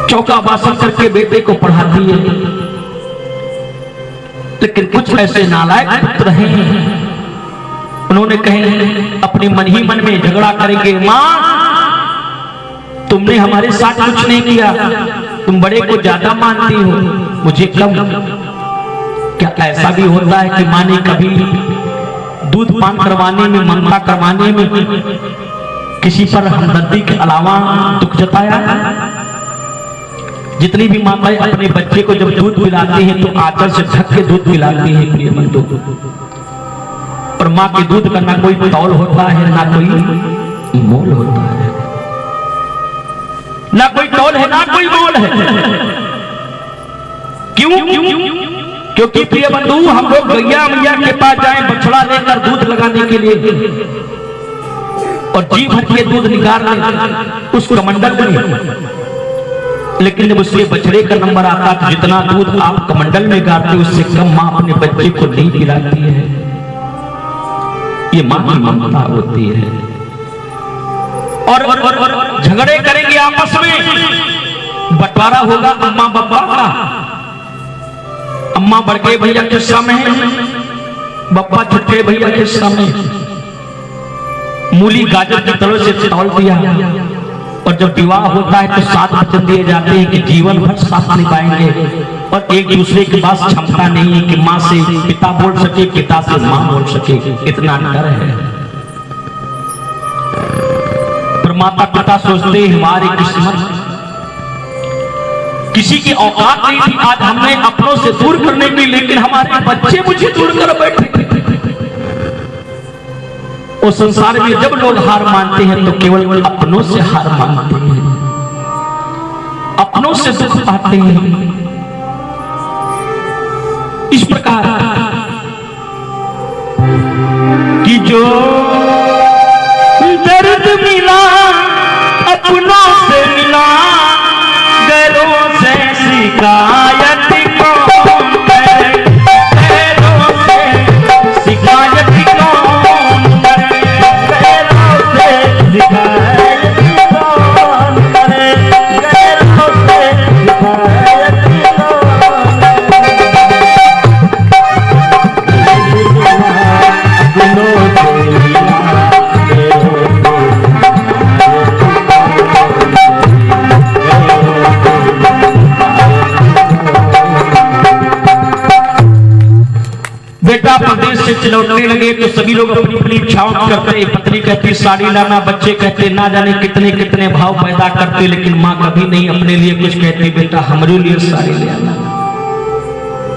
चौका बासन करके बेटे को पढ़ाती है, लेकिन कुछ ऐसे नालायक पुत्र हैं, उन्होंने कहे अपने मन ही मन में झगड़ा करेंगे, माँ तुमने हमारे साथ कुछ नहीं किया, तुम बड़े को ज्यादा मानती हो, मुझे कम। क्या ऐसा भी होता है कि माँ ने कभी दूध पान करवाने में, ममता करवाने में किसी पर हमदर्दी के अलावा दुख जताया? जितनी भी माताएं अपने बच्चे को जब दूध पिलाती हैं तो आंचल से ढक के दूध पिलाती हैं प्रिय बंधु। और माँ के दूध का ना कोई तौल होता है, ना कोई मोल होता है, ना कोई तौल है, ना कोई मोल है। क्यों? क्योंकि प्रिय बंधु, हम लोग गैया मैया के पास जाएं बछड़ा लेकर दूध लगाने के लिए और जी भर के दूध निकाल लें उस कमंडल में, लेकिन जब उसके बछड़े का नंबर आता तो जितना दूध आप कमंडल में गाते उससे कम मां अपने बच्चे को नहीं पिलाती है। ये मां की ममता होती है। और झगड़े करेंगे आपस में, बंटवारा होगा अम्मा बब्बा का। अम्मा बड़के भैया के समय, बब्बा छोटे भैया के समय। मूली गाजर की तरह से तौल दिया, और जब विवाह होता है तो 7 वचन दिए जाते हैं कि जीवन भर साथ निभाएंगे, और एक दूसरे के पास क्षमता नहीं है कि माँ से पिता बोल सके, पिता से माँ बोल सके, इतना अंतर है। पर माता पिता सोचते हैं हमारी किस्मत, किसी की औकात नहीं थी आज हमने अपनों से दूर करने की, लेकिन हमारे बच्चे मुझे दूर कर बैठे। और संसार में जब लोग हार मानते हैं तो केवल अपनों से हार मानते हैं, अपनों से दुख पाते हैं। इस प्रकार कि जो दर्द मिला अपनों से मिला, गैरों से शिकायत कौन करे, गैरों से शिकायत कौन करे, गैरों से शिकायत कौन करे, गैरों से शिकायत बेटा प्रदेश से लौटने लगे तो सभी लोग अपनी अपनी इच्छाओं करते। पत्नी कहती साड़ी लाना, बच्चे कहते ना जाने कितने कितने भाव पैदा करते, लेकिन माँ कभी नहीं अपने लिए कुछ कहती, बेटा हमारे लिए साड़ी ले आना,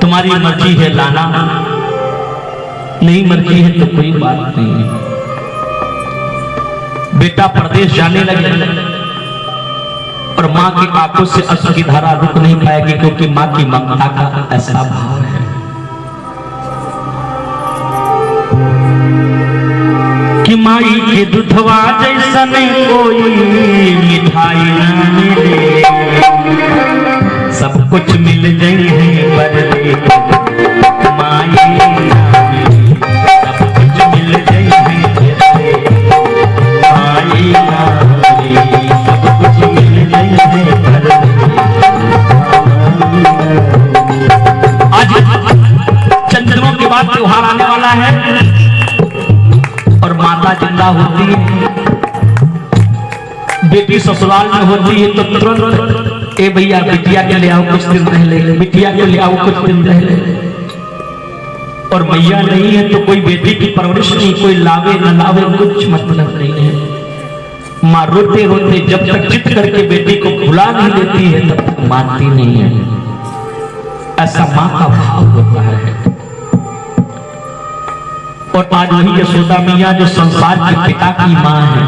तुम्हारी मर्जी है लाना, नहीं मर्जी है तो कोई बात नहीं है। बेटा प्रदेश जाने लगे और माँ की आंखों से अश्रु की धारा रुक नहीं पाएगी, क्योंकि माँ की ममता का ऐसा भाव है। कि माई के दुधवा जैसा नहीं कोई मिठाई न मिले, सब कुछ मिल जाए है पर माई ना मिले, सब कुछ मिल जाए है माई ना मिले, सब कुछ मिल जाए है पर। आज चंद दिनों के बाद त्योहार आने वाला है और माता जिंदा होती है, बेटी ससुराल में होती है तो तुरंत ए भैया बिटिया के ले आओ कुछ दिन रह ले, बिटिया के ले आओ कुछ दिन रह ले। और मैया नहीं है तो कोई बेटी की परवरिश नहीं, कोई लावे न लावे कुछ मतलब नहीं है। माँ रोते रोते जब तक चित करके बेटी को भुला नहीं देती है तब तक मानती नहीं है। ऐसा माँ का भाव होता है। और आज वही यशोदा मैया जो संसार के पिता की मां है,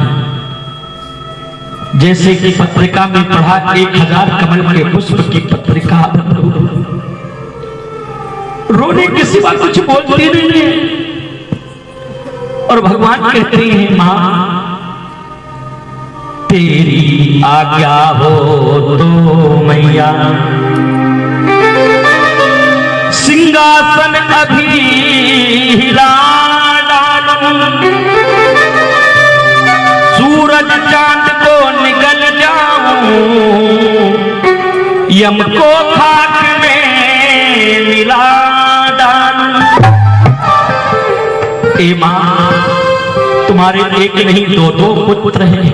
जैसे कि पत्रिका में पढ़ा 1000 कमल के पुष्प की पत्रिका, रोने के सिवा कुछ बोलती नहीं है। और भगवान कहते हैं मां तेरी आज्ञा हो तो मैया सिंहासन अभी हिला डालूं, सूरज चांद को निकल जाऊं, यम को खाक में मिला डाल। ए मां, तुम्हारे एक नहीं दो पुत्र हैं,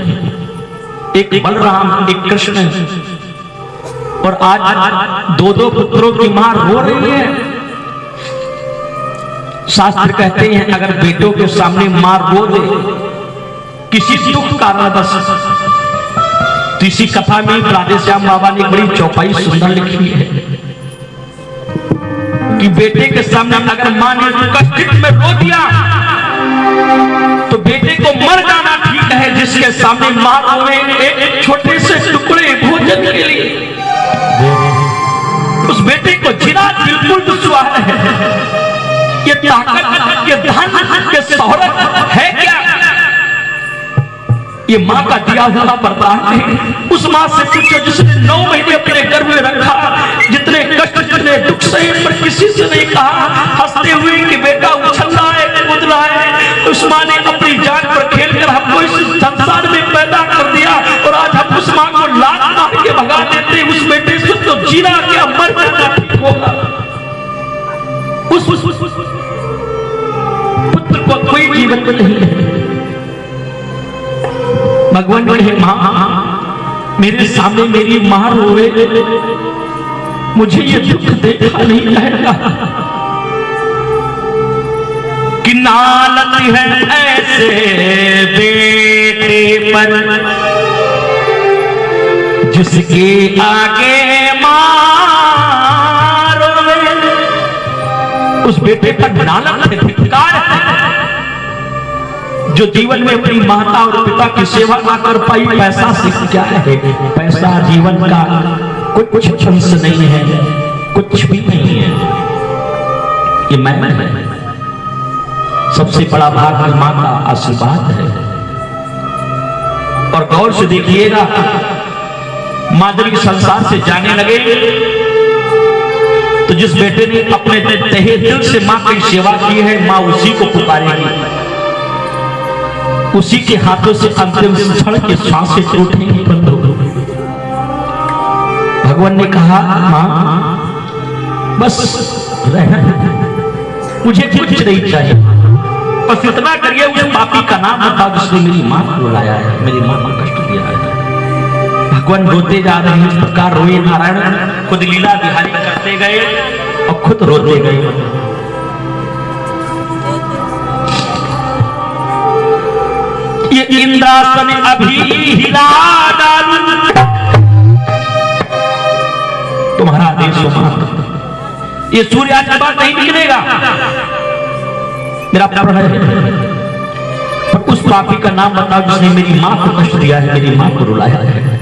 एक बलराम एक कृष्ण, और आज दो पुत्रों की मां रो रही है। शास्त्र कहते हैं अगर बेटों के सामने मां रो दे किसी दुख कारणवश, तो इसी कथा में राधेश्याम बाबा ने बड़ी चौपाई सुंदर लिखी है कि बेटे के सामने अगर मां ने कष्ट में रो दिया तो बेटे को मर जाना ठीक है, जिसके सामने मां रोए एक छोटे से टुकड़े भोजन के लिए, उस बेटे को जीना बिल्कुल दुश्वार है। ये ताकत, ये धन, ये शोहरत है क्या? ये मां का दिया हुआ वरदान है। उस मां से पूछो जिसने 9 महीने अपने गर्भ में रखा, जितने कष्ट जितने दुख सहे, पर किसी से नहीं कहा हंसते हुए कि बेटा उछल रहा है, कूद रहा है। उस मां ने अपनी जान पर खेलकर हमको इस संसार में पैदा कर दिया, और आज हम उस मां को लात मार के भगा देते। उस बेटे से तो जीना क्या मर जाना ठीक होगा। उस पुत्र को कोई जीवन नहीं है। भगवान कहे मां, मेरे सामने मेरी मां रोए, मुझे ये दुख देखा नहीं जाएगा कि नालत है ऐसे बेटे पर जिसके आगे मां रोए। उस बेटे पर नालत है, धिक्कार है, जो जीवन में अपनी माता और पिता की सेवा ना कर पाई। पैसा से क्या है? पैसा जीवन का कुछ अंश नहीं है, कुछ भी नहीं है। ये मैं सबसे बड़ा भाग मां का आशीर्वाद है। और गौर से देखिएगा, माधुरी संसार से जाने लगे तो जिस बेटे ने अपने तहे दिल से मां की सेवा की है, मां उसी को पुकारेगी, उसी के हाथों से अंतिम क्षण की सांसें टूटेंगी, बंद हो। भगवान ने कहा मां बस रहना, मुझे कुछ नहीं चाहिए, बस इतना करिए उस पापी का नाम बताओ जिसने मेरी मां को बुलाया है, मेरी मां को कष्ट दिया है। भगवान रोते जा रहे हैं। इस प्रकार रोए नारायण, खुद लीला बिहारी करते गए और खुद रोते गए। ये इंद्रासन अभी हिला डालूं, तुम्हारा आदेश हो। ये सूर्य आज के बाद नहीं निकलेगा, मेरा प्रण है। पर उस पापी का नाम बताओ जिसने मेरी मां को कष्ट दिया है, मेरी मां को रुलाया है।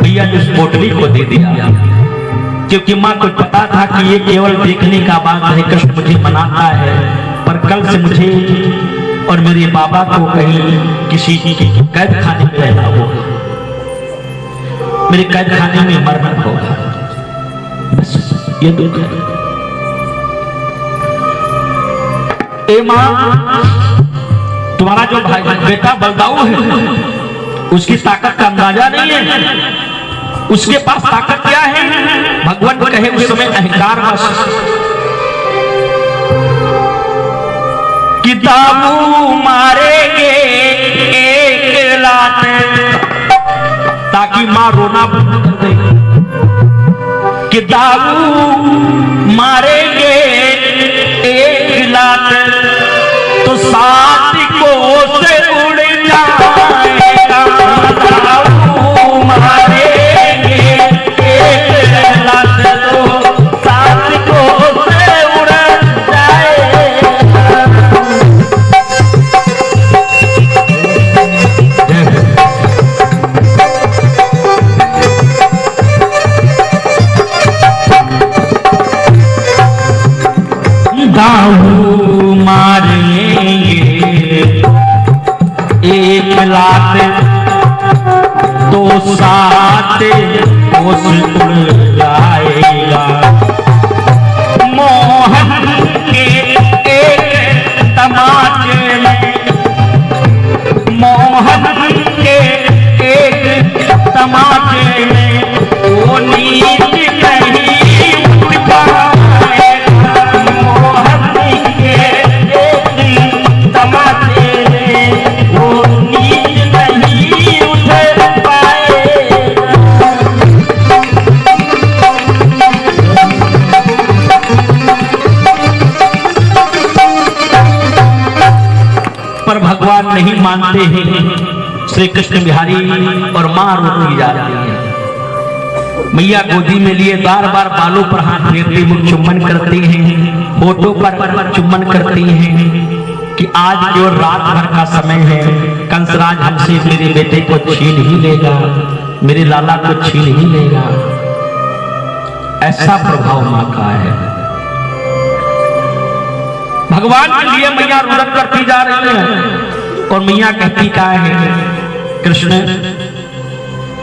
भैया ने उस पोटली को दे दिया, क्योंकि मां को पता था कि ये केवल देखने का बात है, कष्ट मुझे मनाता है, पर कल से मुझे और मेरे बाबा को कहीं किसी कैद खाने में रहना होगा, मेरे कैद खाने में मरना होगा, बस ये दुख है। ए मां, तुम्हारा जो भाई बेटा बलदाऊ है, उसकी ताकत का अंदाजा नहीं है। उसके पास ताकत क्या है? भगवान कहे उस समय अहंकार बस कि दाऊ मारेंगे एक लात, ताकि मां रोना बंद कर दे, कि दाऊ मारेंगे एक लात तो 7 कोस से उड़ जाएगा। दाऊ मारेंगे एक लात तो 7 कोस से उड़ जाएगा। दाऊ मारेंगे एक लात तो 7 कोस उड़ जाएगा। मोहन के एक तमाचे में, मोहन के एक तमाचे में नहीं मानते हैं। श्री कृष्ण बिहारी और माँ रोती जा रही है। मैया गोदी में लिए बार बार बालों पर हाथ फेरती मुख चुम्बन करती हैं, होठों पर चुम्बन करती हैं कि आज केवल रात भर का समय है, कंसराज हमसे मेरे बेटे को छीन ही लेगा, मेरे लाला को छीन ही लेगा। ऐसा प्रभाव मां का है। भगवान के लिए मैया रुदन करती जा रही है और मैया कहती क्या है, कृष्ण